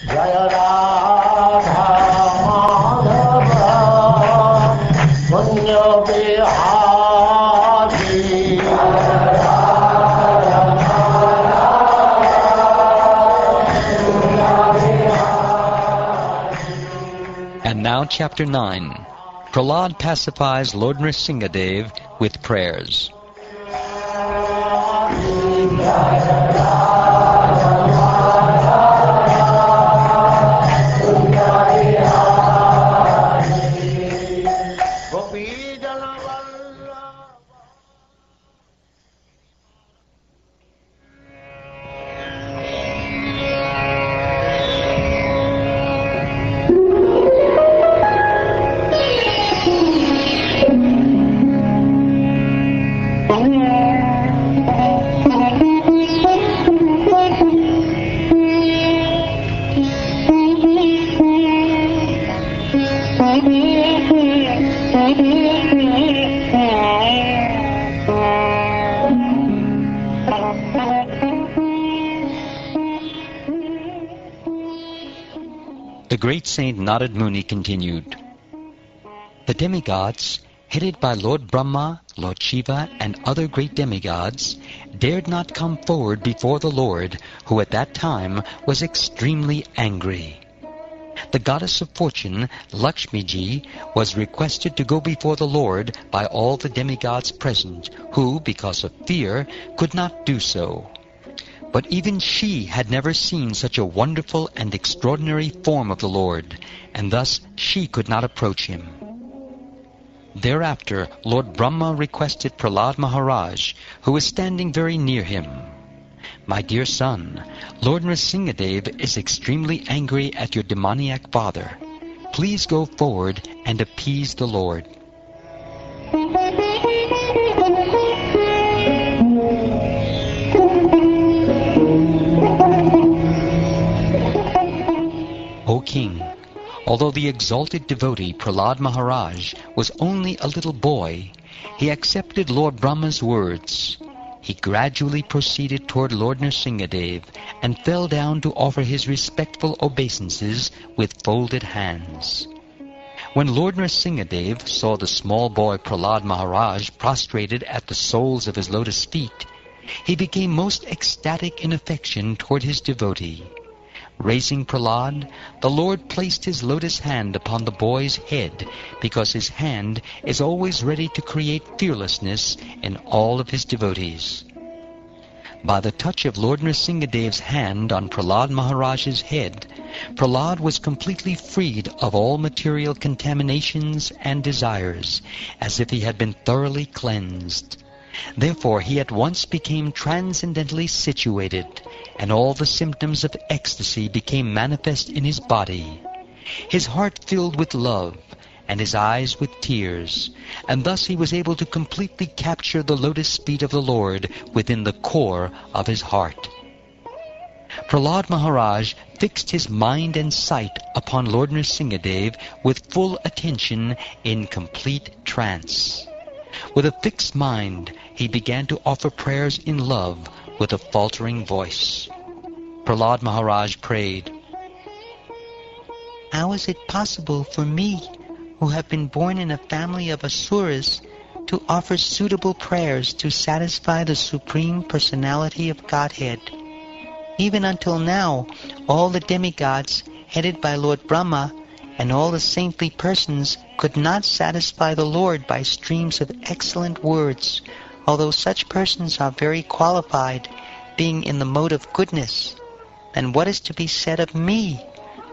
Jaya Radha Madhava Punya Bihari. And now Chapter 9. Prahlada pacifies Lord Nrsimhadeva with prayers. The great saint Narad Muni continued, "The demigods, headed by Lord Brahma, Lord Shiva, and other great demigods, dared not come forward before the Lord, who at that time was extremely angry. The goddess of fortune, Lakshmiji, was requested to go before the Lord by all the demigods present, who, because of fear, could not do so. But even she had never seen such a wonderful and extraordinary form of the Lord, and thus she could not approach him. Thereafter Lord Brahma requested Prahlada Maharaj, who was standing very near him, 'My dear son, Lord Nrsimhadeva is extremely angry at your demoniac father. Please go forward and appease the Lord.' O King, although the exalted devotee Prahlada Maharaj was only a little boy, he accepted Lord Brahma's words. He gradually proceeded toward Lord Nrsimhadeva and fell down to offer his respectful obeisances with folded hands. When Lord Nrsimhadeva saw the small boy Prahlada Maharaj prostrated at the soles of his lotus feet, he became most ecstatic in affection toward his devotee. Raising Prahlada, the Lord placed his lotus hand upon the boy's head, because his hand is always ready to create fearlessness in all of his devotees. By the touch of Lord Nrsimhadeva's hand on Prahlada Maharaj's head, Prahlada was completely freed of all material contaminations and desires, as if he had been thoroughly cleansed. Therefore he at once became transcendently situated, and all the symptoms of ecstasy became manifest in his body. His heart filled with love, and his eyes with tears, and thus he was able to completely capture the lotus feet of the Lord within the core of his heart. Prahlada Maharaj fixed his mind and sight upon Lord Nrsimhadeva with full attention in complete trance. With a fixed mind, he began to offer prayers in love with a faltering voice. Prahlada Maharaj prayed, "How is it possible for me, who have been born in a family of asuras, to offer suitable prayers to satisfy the Supreme Personality of Godhead? Even until now, all the demigods, headed by Lord Brahma, and all the saintly persons could not satisfy the Lord by streams of excellent words, although such persons are very qualified, being in the mode of goodness. Then what is to be said of me?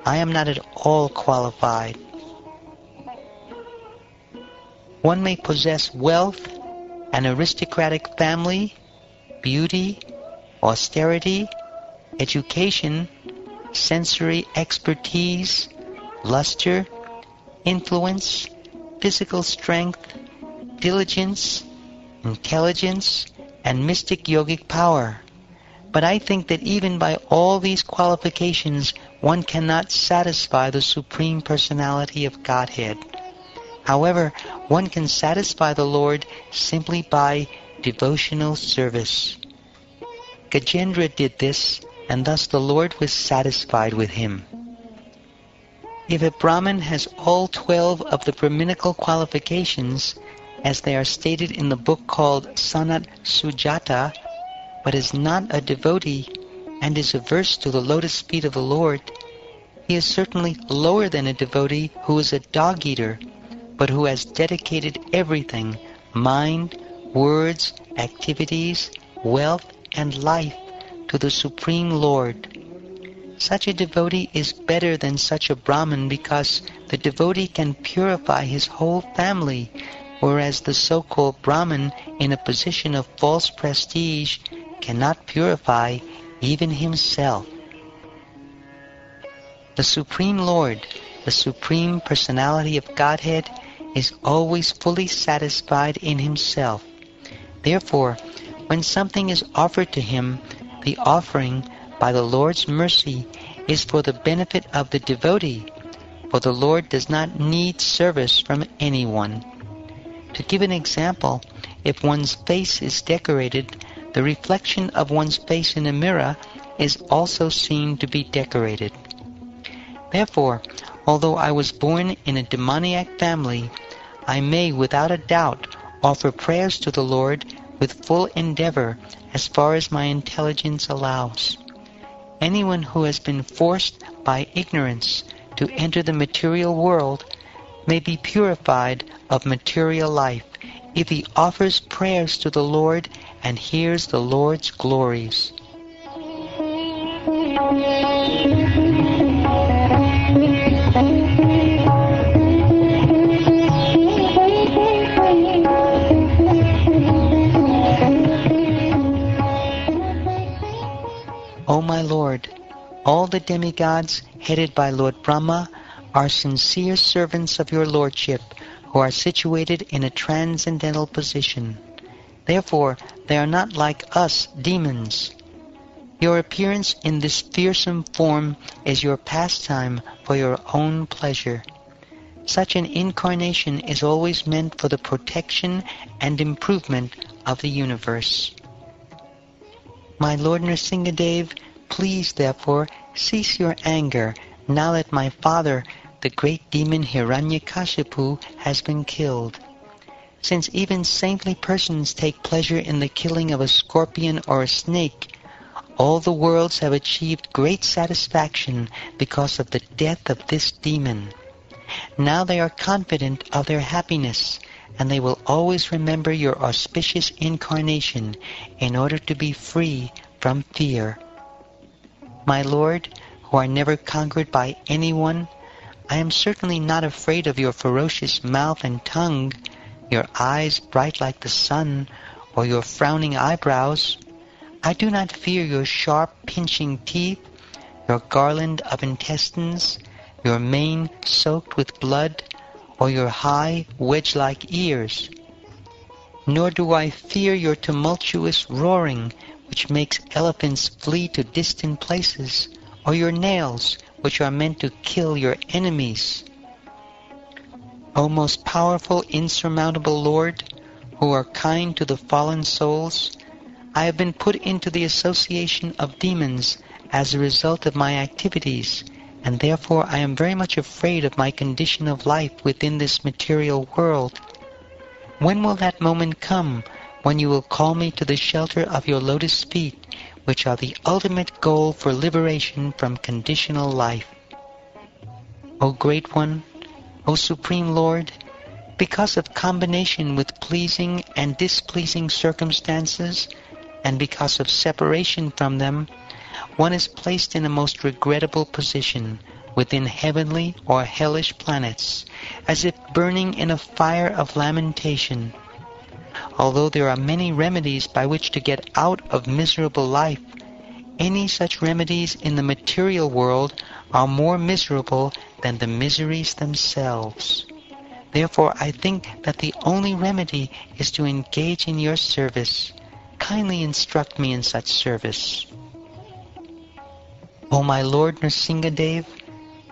I am not at all qualified." One may possess wealth, an aristocratic family, beauty, austerity, education, sensory expertise, luster, influence, physical strength, diligence, intelligence, and mystic yogic power. But I think that even by all these qualifications, one cannot satisfy the Supreme Personality of Godhead. However, one can satisfy the Lord simply by devotional service. Gajendra did this, and thus the Lord was satisfied with him. If a Brahmin has all 12 of the Brahminical qualifications, as they are stated in the book called Sanat Sujata, but is not a devotee and is averse to the lotus feet of the Lord, he is certainly lower than a devotee who is a dog-eater, but who has dedicated everything, mind, words, activities, wealth, and life, to the Supreme Lord. Such a devotee is better than such a Brahmin because the devotee can purify his whole family, whereas the so-called Brahmin in a position of false prestige cannot purify even himself. The Supreme Lord, the Supreme Personality of Godhead, is always fully satisfied in himself. Therefore, when something is offered to him, the offering, by the Lord's mercy, is for the benefit of the devotee, for the Lord does not need service from anyone. To give an example, if one's face is decorated, the reflection of one's face in a mirror is also seen to be decorated. Therefore, although I was born in a demoniac family, I may without a doubt offer prayers to the Lord with full endeavor as far as my intelligence allows. Anyone who has been forced by ignorance to enter the material world may be purified of material life if he offers prayers to the Lord and hears the Lord's glories. O my Lord, all the demigods headed by Lord Brahma are sincere servants of your Lordship who are situated in a transcendental position. Therefore, they are not like us demons. Your appearance in this fearsome form is your pastime for your own pleasure. Such an incarnation is always meant for the protection and improvement of the universe. My Lord Nrsimhadeva, please therefore cease your anger now that my father, the great demon Hiranyakashipu, has been killed. Since even saintly persons take pleasure in the killing of a scorpion or a snake, all the worlds have achieved great satisfaction because of the death of this demon. Now they are confident of their happiness, and they will always remember your auspicious incarnation in order to be free from fear. My Lord, who are never conquered by anyone, I am certainly not afraid of your ferocious mouth and tongue, your eyes bright like the sun, or your frowning eyebrows. I do not fear your sharp pinching teeth, your garland of intestines, your mane soaked with blood, or your high, wedge-like ears. Nor do I fear your tumultuous roaring, which makes elephants flee to distant places, or your nails, which are meant to kill your enemies. O most powerful, insurmountable Lord, who are kind to the fallen souls, I have been put into the association of demons as a result of my activities, and therefore I am very much afraid of my condition of life within this material world. When will that moment come when you will call me to the shelter of your lotus feet, which are the ultimate goal for liberation from conditional life? O Great One, O Supreme Lord, because of combination with pleasing and displeasing circumstances, and because of separation from them, one is placed in a most regrettable position within heavenly or hellish planets, as if burning in a fire of lamentation. Although there are many remedies by which to get out of miserable life, any such remedies in the material world are more miserable than the miseries themselves. Therefore, I think that the only remedy is to engage in your service. Kindly instruct me in such service. O my Lord Nrsimhadeva,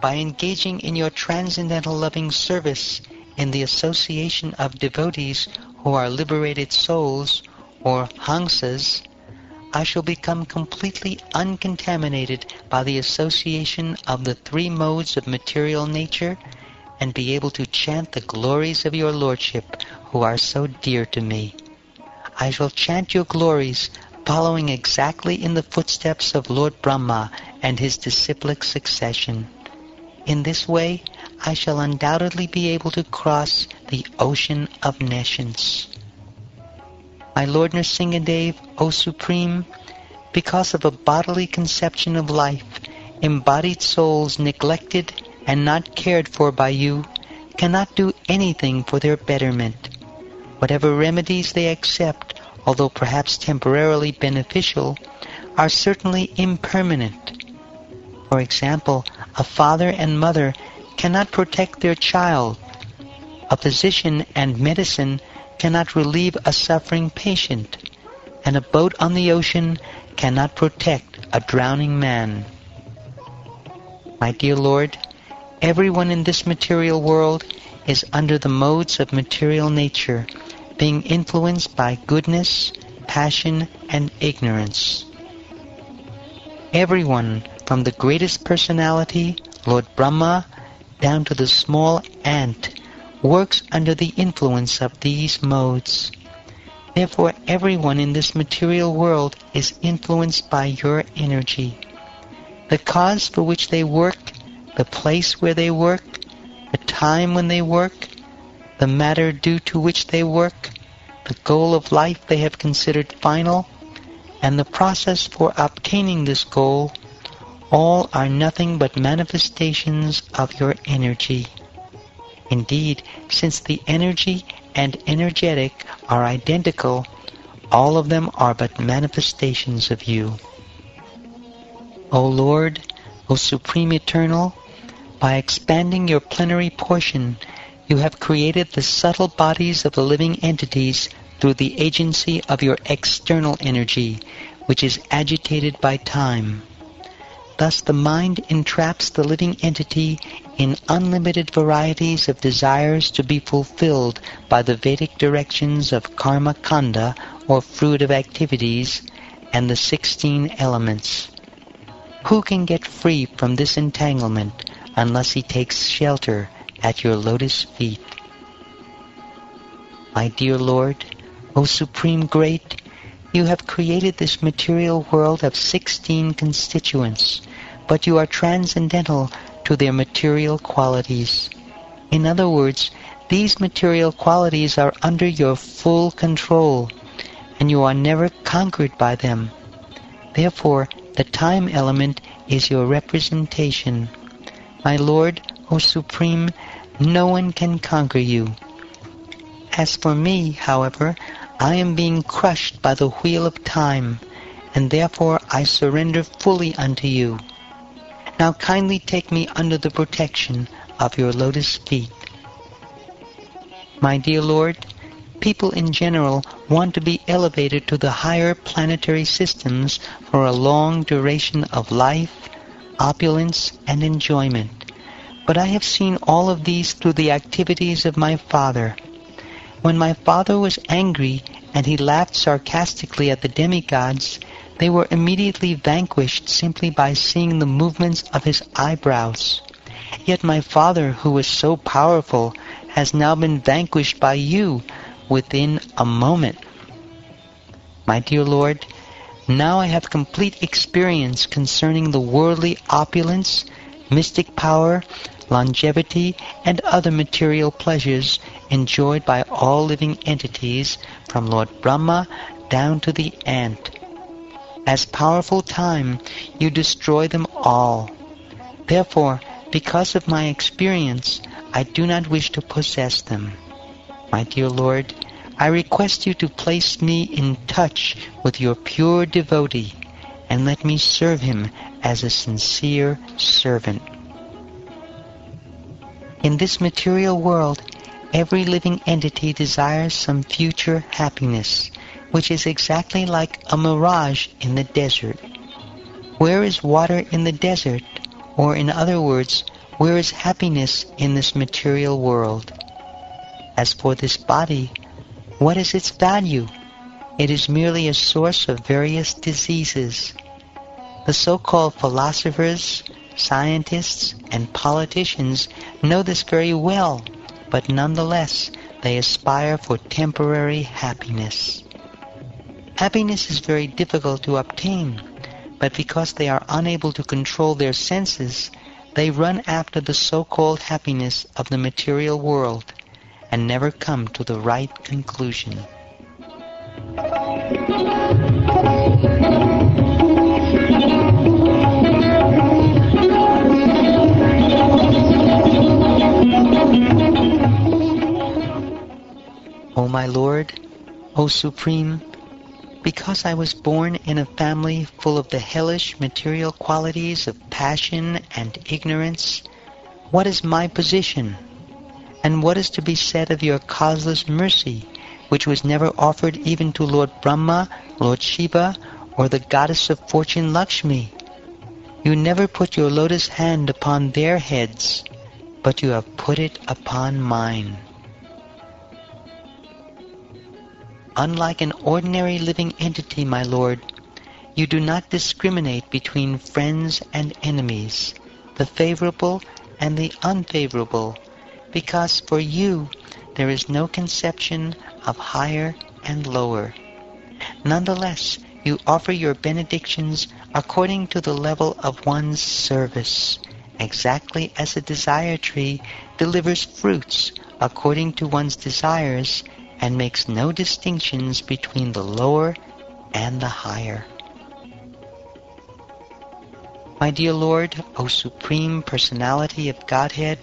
by engaging in your transcendental loving service in the association of devotees who are liberated souls, or hangsas, I shall become completely uncontaminated by the association of the three modes of material nature and be able to chant the glories of your Lordship, who are so dear to me. I shall chant your glories, following exactly in the footsteps of Lord Brahma and his disciplic succession. In this way, I shall undoubtedly be able to cross the ocean of nescience. My Lord Nrsimhadev, O Supreme, because of a bodily conception of life, embodied souls neglected and not cared for by you cannot do anything for their betterment. Whatever remedies they accept, although perhaps temporarily beneficial, are certainly impermanent. For example, a father and mother cannot protect their child. A physician and medicine cannot relieve a suffering patient, and a boat on the ocean cannot protect a drowning man. My dear Lord, everyone in this material world is under the modes of material nature, being influenced by goodness, passion, and ignorance. Everyone, from the greatest personality, Lord Brahma, down to the small ant, works under the influence of these modes. Therefore, everyone in this material world is influenced by your energy. The cause for which they work, the place where they work, the time when they work, the matter due to which they work, the goal of life they have considered final, and the process for obtaining this goal, all are nothing but manifestations of your energy. Indeed, since the energy and energetic are identical, all of them are but manifestations of you. O Lord, O Supreme Eternal, by expanding your plenary portion, you have created the subtle bodies of the living entities through the agency of your external energy, which is agitated by time. Thus the mind entraps the living entity in unlimited varieties of desires to be fulfilled by the Vedic directions of karma kanda, or fruit of activities, and the 16 elements. Who can get free from this entanglement unless he takes shelter at your lotus feet? My dear Lord, O Supreme Great, you have created this material world of 16 constituents, but you are transcendental to their material qualities. In other words, these material qualities are under your full control, and you are never conquered by them. Therefore, the time element is your representation. My Lord, O Supreme, no one can conquer you. As for me, however, I am being crushed by the wheel of time, and therefore I surrender fully unto you. Now kindly take me under the protection of your lotus feet. My dear Lord, people in general want to be elevated to the higher planetary systems for a long duration of life, opulence, and enjoyment. But I have seen all of these through the activities of my father. When my father was angry and he laughed sarcastically at the demigods, they were immediately vanquished simply by seeing the movements of his eyebrows. Yet my father, who was so powerful, has now been vanquished by you within a moment. My dear Lord, now I have complete experience concerning the worldly opulence, mystic power, longevity, and other material pleasures enjoyed by all living entities, from Lord Brahma down to the ant. As powerful time, you destroy them all. Therefore, because of my experience, I do not wish to possess them. My dear Lord, I request you to place me in touch with your pure devotee, and let me serve him as a sincere servant. In this material world, every living entity desires some future happiness, which is exactly like a mirage in the desert. Where is water in the desert? Or in other words, where is happiness in this material world? As for this body, what is its value? It is merely a source of various diseases. The so-called philosophers, scientists, and politicians know this very well, but nonetheless they aspire for temporary happiness. Happiness is very difficult to obtain, but because they are unable to control their senses, they run after the so-called happiness of the material world and never come to the right conclusion. O my Lord, O Supreme, because I was born in a family full of the hellish material qualities of passion and ignorance, what is my position? And what is to be said of your causeless mercy, which was never offered even to Lord Brahma, Lord Shiva, or the goddess of fortune Lakshmi? You never put your lotus hand upon their heads, but you have put it upon mine. Unlike an ordinary living entity, my Lord, you do not discriminate between friends and enemies, the favorable and the unfavorable, because for you there is no conception of higher and lower. Nonetheless, you offer your benedictions according to the level of one's service, exactly as a desire tree delivers fruits according to one's desires and makes no distinctions between the lower and the higher. My dear Lord, O Supreme Personality of Godhead,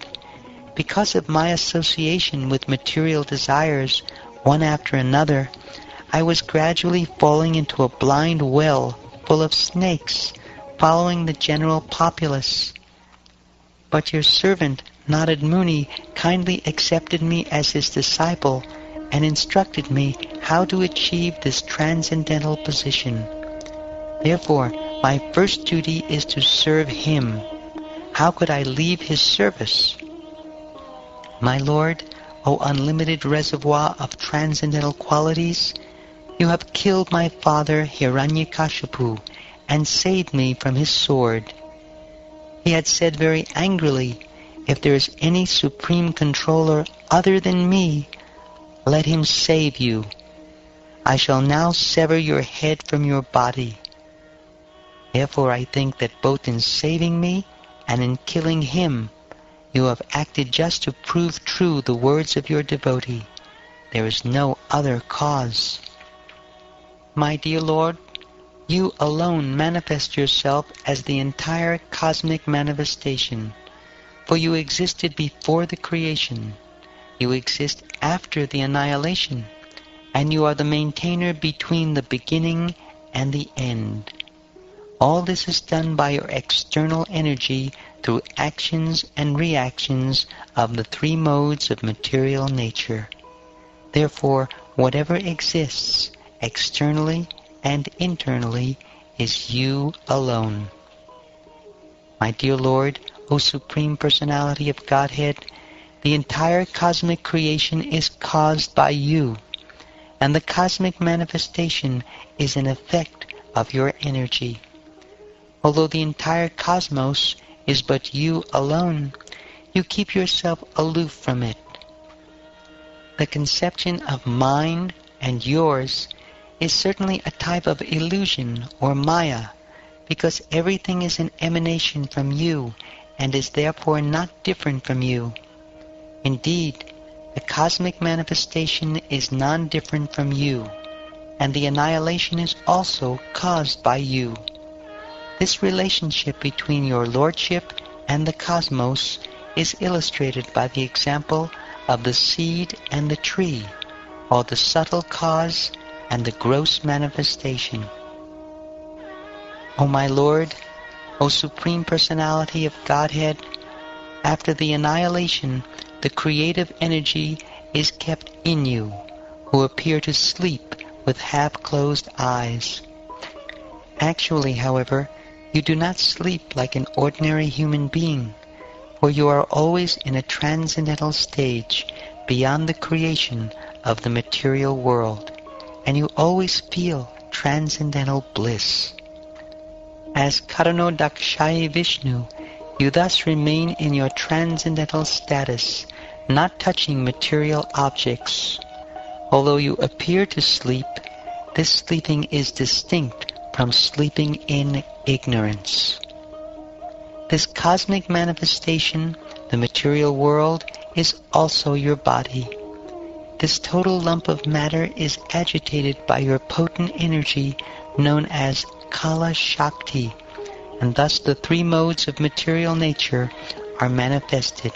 because of my association with material desires, one after another, I was gradually falling into a blind well full of snakes, following the general populace. But your servant, Narad Muni, kindly accepted me as his disciple and instructed me how to achieve this transcendental position. Therefore, my first duty is to serve him. How could I leave his service? My Lord, O unlimited reservoir of transcendental qualities, you have killed my father Hiranyakashipu and saved me from his sword. He had said very angrily, if there is any supreme controller other than me, let him save you. I shall now sever your head from your body. Therefore I think that both in saving me and in killing him, you have acted just to prove true the words of your devotee. There is no other cause. My dear Lord, you alone manifest yourself as the entire cosmic manifestation, for you existed before the creation. You exist after the annihilation, and you are the maintainer between the beginning and the end. All this is done by your external energy through actions and reactions of the three modes of material nature. Therefore, whatever exists, externally and internally, is you alone. My dear Lord, O Supreme Personality of Godhead, the entire cosmic creation is caused by you, and the cosmic manifestation is an effect of your energy. Although the entire cosmos is but you alone, you keep yourself aloof from it. The conception of mind and yours is certainly a type of illusion or maya, because everything is an emanation from you and is therefore not different from you. Indeed, the cosmic manifestation is non-different from you, and the annihilation is also caused by you. This relationship between your lordship and the cosmos is illustrated by the example of the seed and the tree, or the subtle cause and the gross manifestation. O my Lord, O Supreme Personality of Godhead, after the annihilation, the creative energy is kept in you, who appear to sleep with half-closed eyes. Actually, however, you do not sleep like an ordinary human being, for you are always in a transcendental stage beyond the creation of the material world, and you always feel transcendental bliss. As Karanodakshai Vishnu, you thus remain in your transcendental status, not touching material objects. Although you appear to sleep, this sleeping is distinct from sleeping in ignorance. This cosmic manifestation, the material world, is also your body. This total lump of matter is agitated by your potent energy known as Kala Shakti, and thus the three modes of material nature are manifested.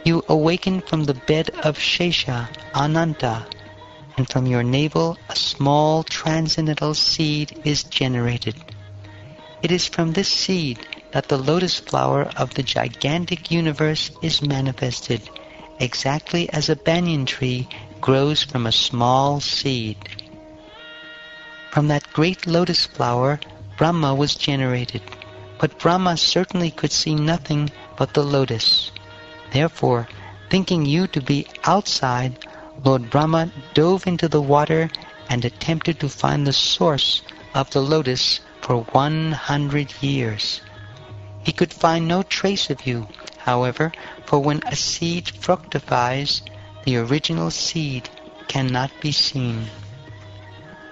You awaken from the bed of Shesha, Ananta, and from your navel a small transcendental seed is generated. It is from this seed that the lotus flower of the gigantic universe is manifested, exactly as a banyan tree grows from a small seed. From that great lotus flower, Brahma was generated, but Brahma certainly could see nothing but the lotus. Therefore, thinking you to be outside, Lord Brahma dove into the water and attempted to find the source of the lotus for 100 years. He could find no trace of you, however, for when a seed fructifies, the original seed cannot be seen.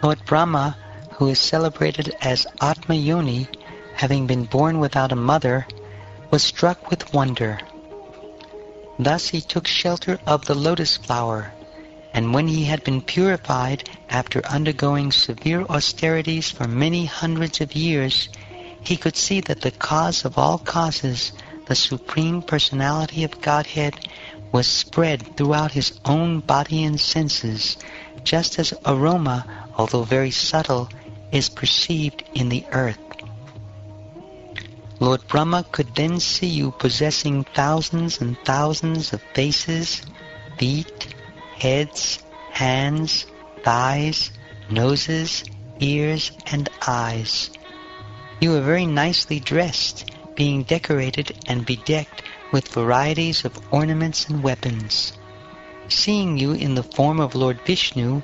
Lord Brahma, who is celebrated as Atma Yoni, having been born without a mother, was struck with wonder. Thus he took shelter of the lotus flower, and when he had been purified after undergoing severe austerities for many hundreds of years, he could see that the cause of all causes, the Supreme Personality of Godhead, was spread throughout his own body and senses, just as aroma, although very subtle, is perceived in the earth. Lord Brahma could then see you possessing thousands and thousands of faces, feet, heads, hands, thighs, noses, ears, and eyes. You are very nicely dressed, being decorated and bedecked with varieties of ornaments and weapons. Seeing you in the form of Lord Vishnu,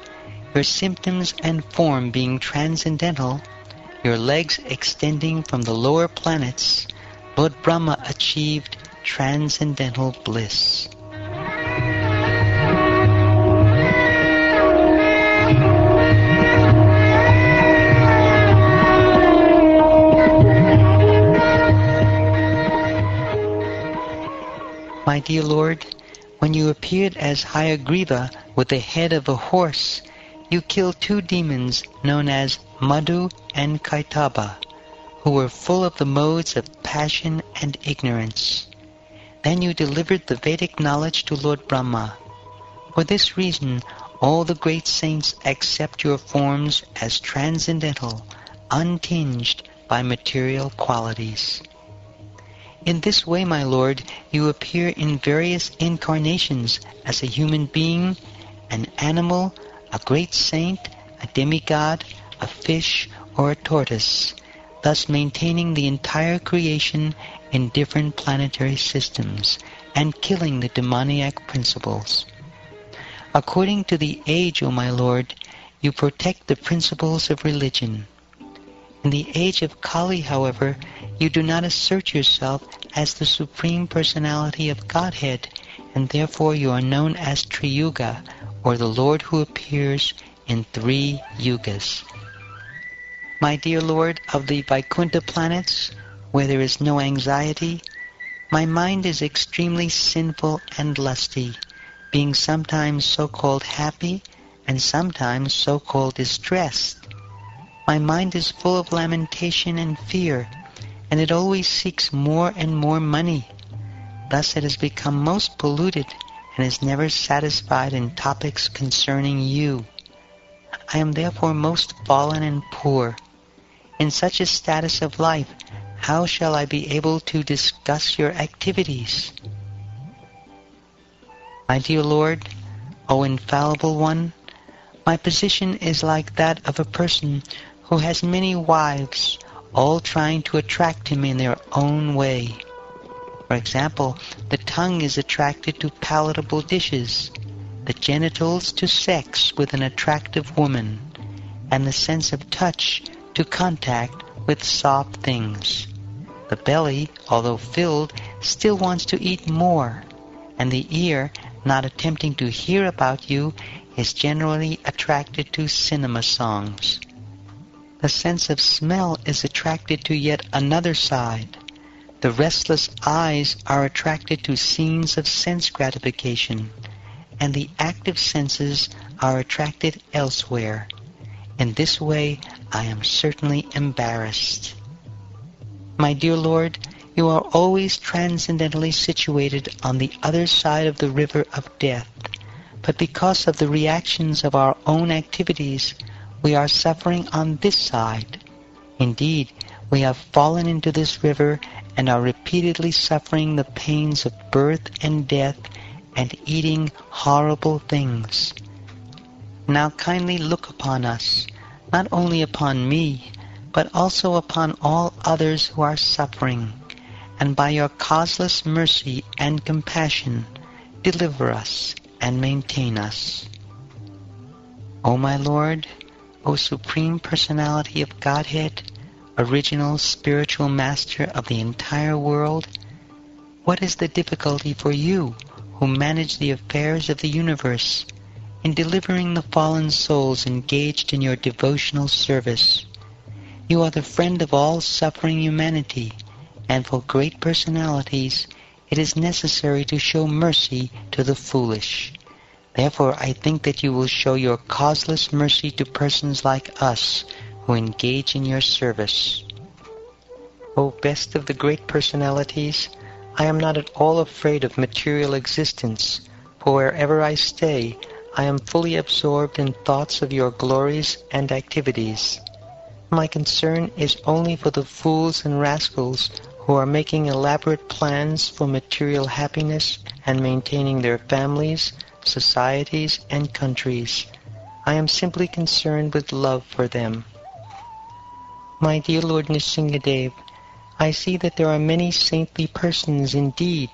your symptoms and form being transcendental, your legs extending from the lower planets, Lord Brahma achieved transcendental bliss. My dear Lord, when you appeared as Hayagriva with the head of a horse, you killed two demons known as Madhu and Kaitaba, who were full of the modes of passion and ignorance. Then you delivered the Vedic knowledge to Lord Brahma. For this reason, all the great saints accept your forms as transcendental, untinged by material qualities. In this way, my Lord, you appear in various incarnations as a human being, an animal, a great saint, a demigod, a fish, or a tortoise, thus maintaining the entire creation in different planetary systems and killing the demoniac principles. According to the age, O my Lord, you protect the principles of religion. In the age of Kali, however, you do not assert yourself as the Supreme Personality of Godhead, and therefore you are known as Triyuga, or the Lord who appears in 3 yugas. My dear Lord of the Vaikuntha planets, where there is no anxiety, my mind is extremely sinful and lusty, being sometimes so-called happy and sometimes so-called distressed. My mind is full of lamentation and fear, and it always seeks more and more money. Thus it has become most polluted and is never satisfied in topics concerning you. I am therefore most fallen and poor. In such a status of life, how shall I be able to discuss your activities? My dear Lord, O infallible one, my position is like that of a person who has many wives, all trying to attract him in their own way. For example, the tongue is attracted to palatable dishes, the genitals to sex with an attractive woman, and the sense of touch to contact with soft things. The belly, although filled, still wants to eat more, and the ear, not attempting to hear about you, is generally attracted to cinema songs. The sense of smell is attracted to yet another side. The restless eyes are attracted to scenes of sense gratification, and the active senses are attracted elsewhere. In this way, I am certainly embarrassed. My dear Lord, you are always transcendently situated on the other side of the river of death, but because of the reactions of our own activities, we are suffering on this side. Indeed, we have fallen into this river and are repeatedly suffering the pains of birth and death and eating horrible things. Now kindly look upon us, not only upon me, but also upon all others who are suffering, and by your causeless mercy and compassion, deliver us and maintain us. O my Lord, O Supreme Personality of Godhead, original spiritual master of the entire world, what is the difficulty for you who manage the affairs of the universe in delivering the fallen souls engaged in your devotional service? You are the friend of all suffering humanity, and for great personalities it is necessary to show mercy to the foolish. Therefore I think that you will show your causeless mercy to persons like us who engage in your service. O best of the great personalities, I am not at all afraid of material existence, for wherever I stay, I am fully absorbed in thoughts of your glories and activities. My concern is only for the fools and rascals who are making elaborate plans for material happiness and maintaining their families, societies, and countries. I am simply concerned with love for them. My dear Lord Nrsimhadeva, I see that there are many saintly persons indeed,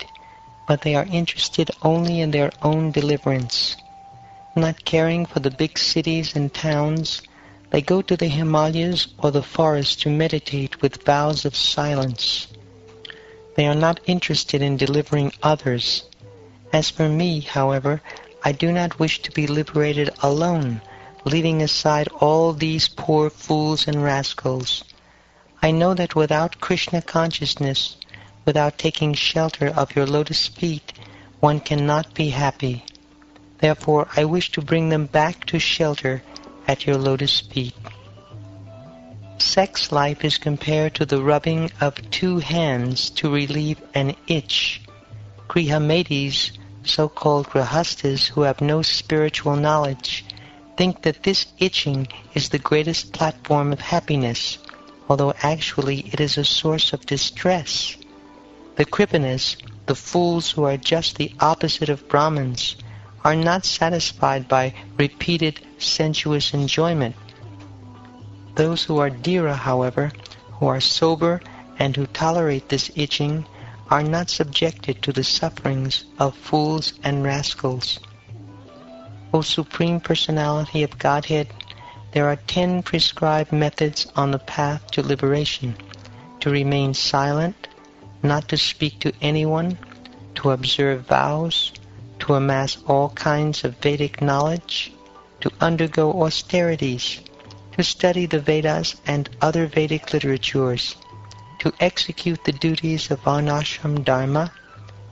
but they are interested only in their own deliverance. Not caring for the big cities and towns, they go to the Himalayas or the forest to meditate with vows of silence. They are not interested in delivering others. As for me, however, I do not wish to be liberated alone, leaving aside all these poor fools and rascals. I know that without Krishna consciousness, without taking shelter of your lotus feet, one cannot be happy. Therefore, I wish to bring them back to shelter at your lotus feet. Sex life is compared to the rubbing of 2 hands to relieve an itch. Grihamedis, so-called grahastas who have no spiritual knowledge, think that this itching is the greatest platform of happiness, although actually it is a source of distress. The Kripanas, the fools who are just the opposite of Brahmins, are not satisfied by repeated sensuous enjoyment. Those who are dhira, however, who are sober and who tolerate this itching, are not subjected to the sufferings of fools and rascals. O Supreme Personality of Godhead, there are 10 prescribed methods on the path to liberation: to remain silent, not to speak to anyone, to observe vows, to amass all kinds of Vedic knowledge, to undergo austerities, to study the Vedas and other Vedic literatures, to execute the duties of Varnashram Dharma,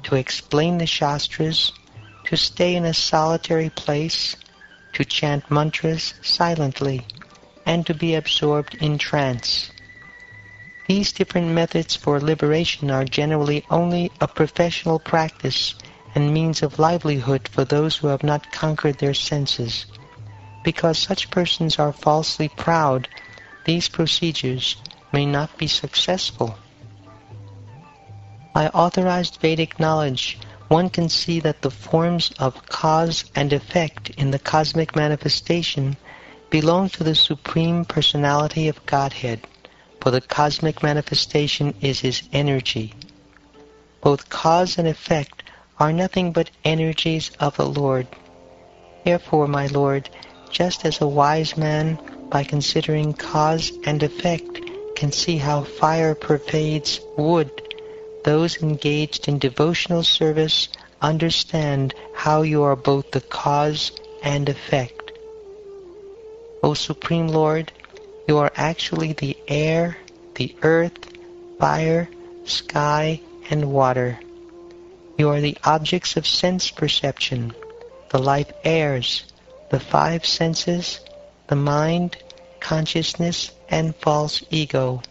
to explain the Shastras, to stay in a solitary place, to chant mantras silently, and to be absorbed in trance. These different methods for liberation are generally only a professional practice and means of livelihood for those who have not conquered their senses. Because such persons are falsely proud, these procedures may not be successful. By authorized Vedic knowledge, one can see that the forms of cause and effect in the cosmic manifestation belong to the Supreme Personality of Godhead, for the cosmic manifestation is His energy. Both cause and effect are nothing but energies of the Lord. Therefore, my Lord, just as a wise man, by considering cause and effect, can see how fire pervades wood, those engaged in devotional service understand how you are both the cause and effect. O Supreme Lord, you are actually the air, the earth, fire, sky, and water. You are the objects of sense perception, the life airs, the five senses, the mind, consciousness, and false ego.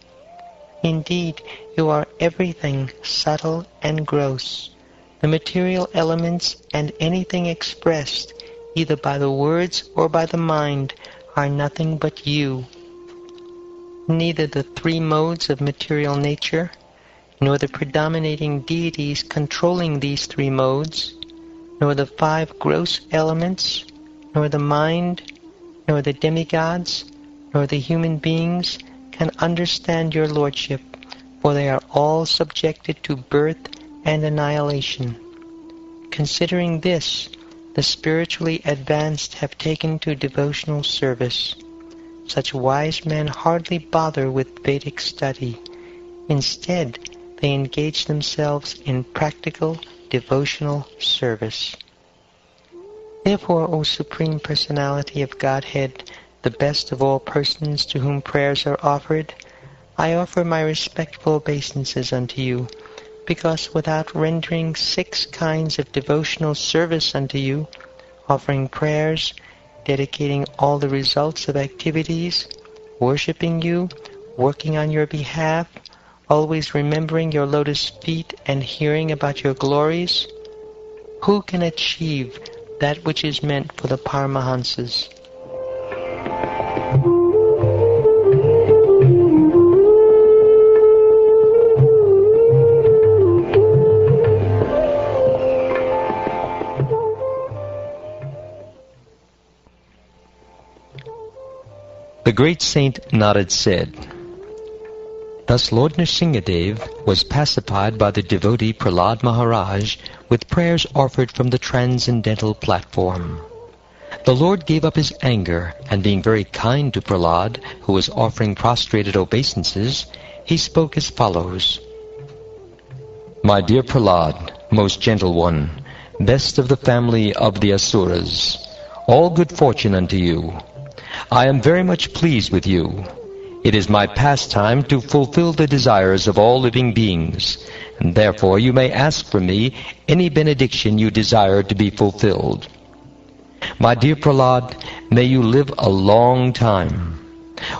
Indeed, you are everything subtle and gross, the material elements and anything expressed, either by the words or by the mind, are nothing but you. Neither the three modes of material nature, nor the predominating deities controlling these three modes, nor the five gross elements, nor the mind, nor the demigods, nor the human beings can understand your lordship, for they are all subjected to birth and annihilation. Considering this, the spiritually advanced have taken to devotional service. Such wise men hardly bother with Vedic study. Instead, they engage themselves in practical devotional service. Therefore, O Supreme Personality of Godhead, the best of all persons to whom prayers are offered, I offer my respectful obeisances unto you, because without rendering 6 kinds of devotional service unto you, offering prayers, dedicating all the results of activities, worshipping you, working on your behalf, always remembering your lotus feet and hearing about your glories, who can achieve that which is meant for the Paramahansas? The great saint Narad said, "Thus Lord Nrsimhadeva was pacified by the devotee Prahlada Maharaj with prayers offered from the transcendental platform. The Lord gave up his anger, and being very kind to Prahlada, who was offering prostrated obeisances, he spoke as follows. My dear Prahlada, most gentle one, best of the family of the Asuras, all good fortune unto you. I am very much pleased with you. It is my pastime to fulfill the desires of all living beings, and therefore you may ask from me any benediction you desire to be fulfilled. My dear Prahlada, may you live a long time.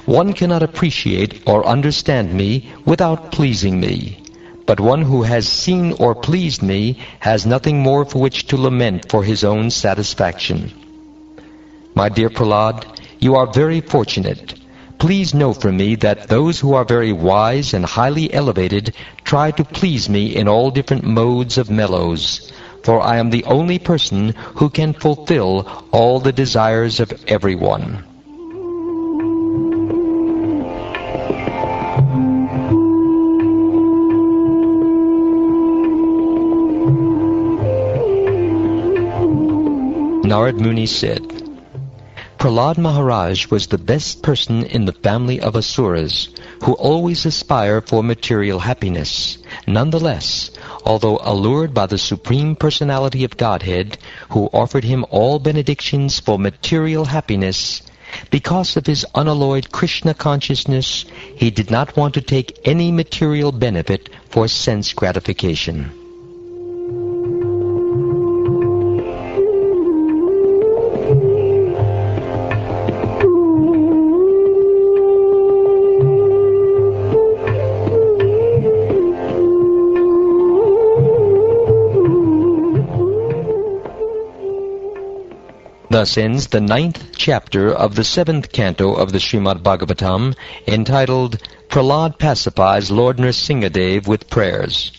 One cannot appreciate or understand me without pleasing me, but one who has seen or pleased me has nothing more for which to lament for his own satisfaction. My dear Prahlada, you are very fortunate. Please know from me that those who are very wise and highly elevated try to please me in all different modes of mellows, for I am the only person who can fulfill all the desires of everyone." Narad Muni said, Prahlada Maharaj was the best person in the family of Asuras, who always aspire for material happiness. Nonetheless, although allured by the Supreme Personality of Godhead, who offered him all benedictions for material happiness, because of his unalloyed Krishna consciousness, he did not want to take any material benefit for sense gratification. Thus ends the 9th chapter of the 7th canto of the Srimad Bhagavatam, entitled Prahlada Pacifies Lord Nrsimhadeva with Prayers.